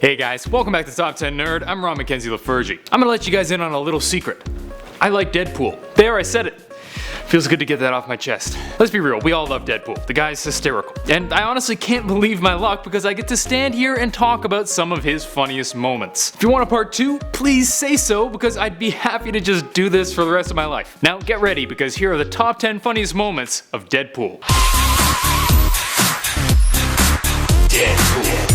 Hey guys, welcome back to Top 10 Nerd. I'm Ron Mackenzie LaFergie. I'm gonna let you guys in on a little secret. I like Deadpool. There, I said it. Feels good to get that off my chest. Let's be real, we all love Deadpool. The guy's hysterical. And I honestly can't believe my luck because I get to stand here and talk about some of his funniest moments. If you want a part 2, please say so because I'd be happy to just do this for the rest of my life. Now get ready because here are the top 10 funniest moments of Deadpool. Deadpool.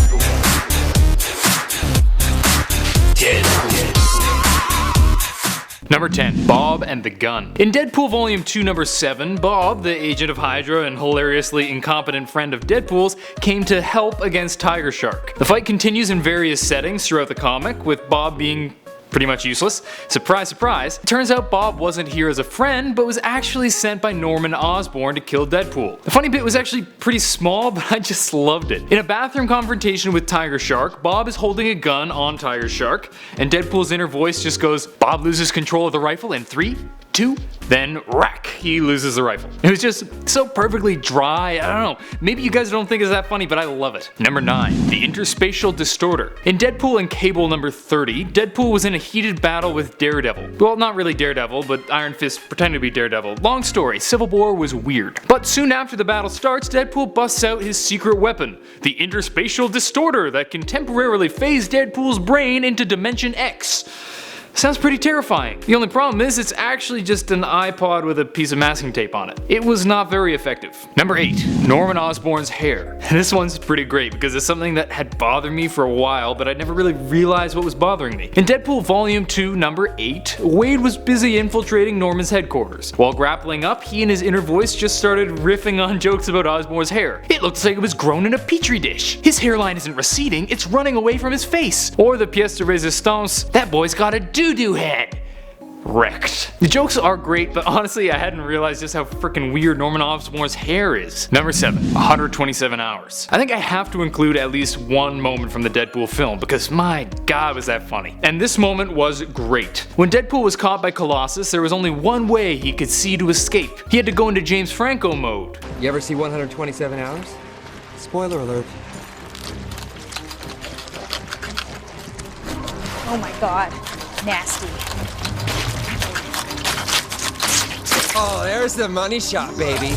Number 10. Bob and the Gun. In Deadpool Volume 2 Number 7, Bob, the agent of Hydra and hilariously incompetent friend of Deadpool's, came to help against Tiger Shark. The fight continues in various settings throughout the comic, with Bob being pretty much useless. Surprise, surprise. It turns out Bob wasn't here as a friend, but was actually sent by Norman Osborn to kill Deadpool. The funny bit was actually pretty small, but I just loved it. In a bathroom confrontation with Tiger Shark, Bob is holding a gun on Tiger Shark, and Deadpool's inner voice just goes, Bob loses control of the rifle in 3, 2, then whack, he loses the rifle. It was just so perfectly dry. I don't know, maybe you guys don't think it's that funny, but I love it. Number 9. The Interspatial Distorter. In Deadpool and Cable number 30, Deadpool was in a heated battle with Daredevil. Well, not really Daredevil, but Iron Fist pretended to be Daredevil. Long story, Civil War was weird. But soon after the battle starts, Deadpool busts out his secret weapon, the Interspatial Distorter, that can temporarily phase Deadpool's brain into Dimension X. Sounds pretty terrifying. The only problem is it's actually just an iPod with a piece of masking tape on it. It was not very effective. Number 8. Norman Osborn's hair. This one's pretty great because it's something that had bothered me for a while, but I never really realized what was bothering me. In Deadpool Volume 2 Number 8, Wade was busy infiltrating Norman's headquarters. While grappling up, he and his inner voice just started riffing on jokes about Osborn's hair. It looks like it was grown in a petri dish. His hairline isn't receding, it's running away from his face. Or the pièce de résistance, that boy's got a doo-doo head. Wrecked. The jokes are great, but honestly I hadn't realized just how freaking weird Norman Osborn's hair is. Number 7. 127 Hours. I think I have to include at least one moment from the Deadpool film because my god was that funny. And this moment was great. When Deadpool was caught by Colossus, there was only one way he could see to escape. He had to go into James Franco mode. You ever see 127 Hours? Spoiler alert. Oh my god. Nasty. Oh, there's the money shot, baby.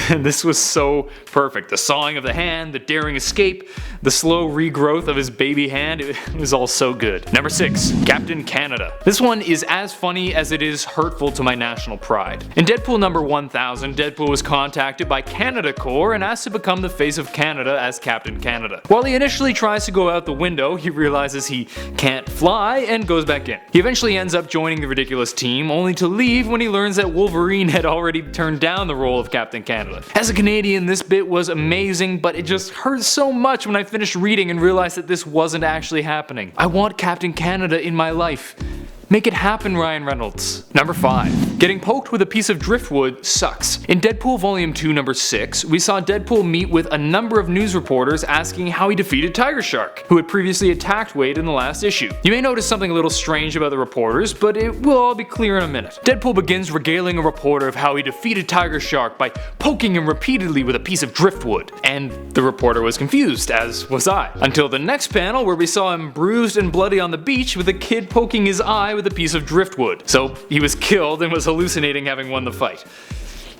This was so perfect. The sawing of the hand, the daring escape, the slow regrowth of his baby hand, it was all so good. Number 6. Captain Canada. This one is as funny as it is hurtful to my national pride. In Deadpool number 1000, Deadpool was contacted by Canada Corps and asked to become the face of Canada as Captain Canada. While he initially tries to go out the window, he realizes he can't fly and goes back in. He eventually ends up joining the ridiculous team, only to leave when he learns that Wolverine had already turned down the role of Captain Canada. As a Canadian, this bit was amazing, but it just hurt so much when I finished reading and realized that this wasn't actually happening. I want Captain Canada in my life. Make it happen, Ryan Reynolds. Number 5. Getting poked with a piece of driftwood sucks. In Deadpool Volume 2 Number 6, we saw Deadpool meet with a number of news reporters asking how he defeated Tiger Shark, who had previously attacked Wade in the last issue. You may notice something a little strange about the reporters, but it will all be clear in a minute. Deadpool begins regaling a reporter of how he defeated Tiger Shark by poking him repeatedly with a piece of driftwood. And the reporter was confused, as was I. Until the next panel where we saw him bruised and bloody on the beach with a kid poking his eye with a piece of driftwood. So he was killed and was hallucinating having won the fight.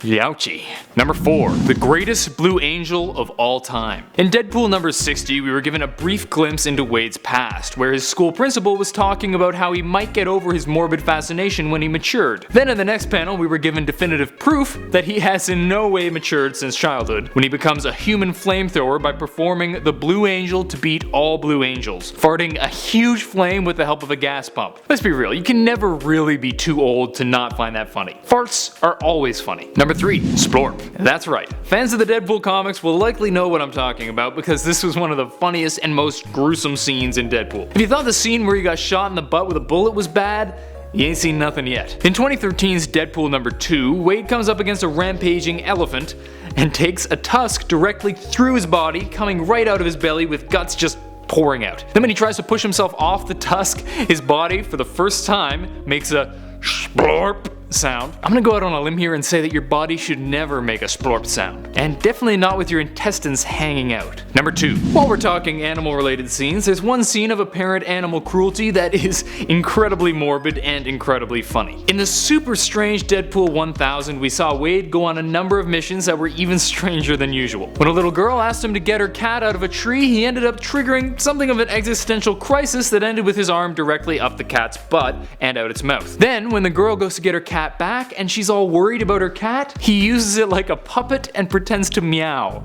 Youchie. Number 4. The greatest Blue Angel of all time. In Deadpool number 60, we were given a brief glimpse into Wade's past, where his school principal was talking about how he might get over his morbid fascination when he matured. Then in the next panel, we were given definitive proof that he has in no way matured since childhood, when he becomes a human flamethrower by performing the Blue Angel to beat all Blue Angels, farting a huge flame with the help of a gas pump. Let's be real, you can never really be too old to not find that funny. Farts are always funny. Number 3. Splorp. That's right. Fans of the Deadpool comics will likely know what I'm talking about because this was one of the funniest and most gruesome scenes in Deadpool. If you thought the scene where he got shot in the butt with a bullet was bad, you ain't seen nothing yet. In 2013's Deadpool number 2, Wade comes up against a rampaging elephant and takes a tusk directly through his body, coming right out of his belly with guts just pouring out. Then when he tries to push himself off the tusk, his body, for the first time, makes a splorp sound. I'm gonna go out on a limb here and say that your body should never make a splorp sound. And definitely not with your intestines hanging out. Number 2. While we're talking animal related scenes, there's one scene of apparent animal cruelty that is incredibly morbid and incredibly funny. In the super strange Deadpool 1000, we saw Wade go on a number of missions that were even stranger than usual. When a little girl asked him to get her cat out of a tree, he ended up triggering something of an existential crisis that ended with his arm directly up the cat's butt and out its mouth. Then, when the girl goes to get her cat back and she's all worried about her cat, he uses it like a puppet and pretends to meow.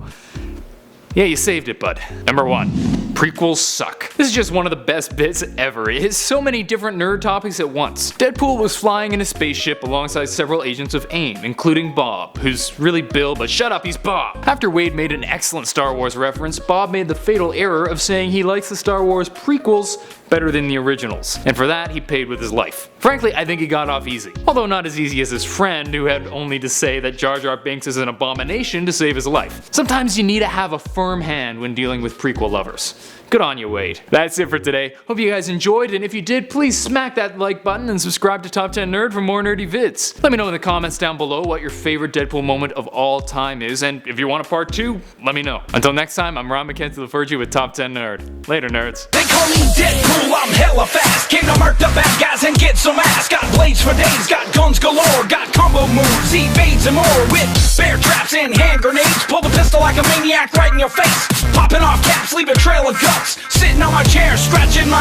Yeah, you saved it, bud. Number 1. Prequels suck. This is just one of the best bits ever. It has so many different nerd topics at once. Deadpool was flying in a spaceship alongside several agents of AIM, including Bob, who's really Bill, but shut up, he's Bob. After Wade made an excellent Star Wars reference, Bob made the fatal error of saying he likes the Star Wars prequels better than the originals, and for that he paid with his life. Frankly, I think he got off easy. Although not as easy as his friend, who had only to say that Jar Jar Binks is an abomination to save his life. Sometimes you need to have a firm hand when dealing with prequel lovers. Good on you, Wade. That's it for today. Hope you guys enjoyed, and if you did, please smack that like button and subscribe to Top 10 Nerd for more nerdy vids. Let me know in the comments down below what your favorite Deadpool moment of all time is, and if you want a part 2, let me know. Until next time, I'm Ron McKenzie LaFergie with Top 10 Nerd. Later, nerds. They call me Deadpool, I'm hella fast. Came to murk the bad guys and get some ass. Got blades for days, got guns galore. Got combo moves, evades and more. With bear traps and hand grenades. Pull the pistol like a maniac right in your face. Popping off caps, leave a trail of guts. Sitting on my chair, scratching my